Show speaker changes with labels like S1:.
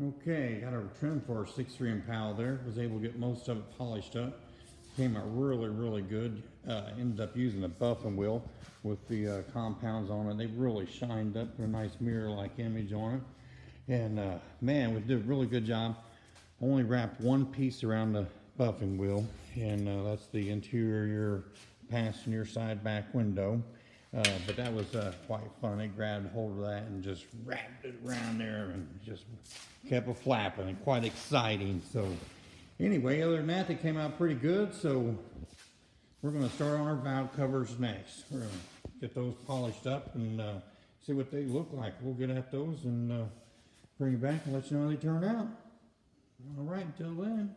S1: Okay, got our trim for our 6.3 Impala there. Was able to get most of it polished up. Came out really good. Ended up using a buffing wheel with the compounds on it. They really shined up, put a nice mirror-like image on it. And man, we did a really good job. Only wrapped one piece around the buffing wheel, and that's the interior passenger side back window. But that was quite fun. It grabbed hold of that and just wrapped it around there and just kept it flapping, and quite exciting. So anyway, other than that, they came out pretty good. So we're going to start on our valve covers next. We're going to get those polished up and see what they look like. We'll get at those and bring you back and let you know how they turn out. All right, until then.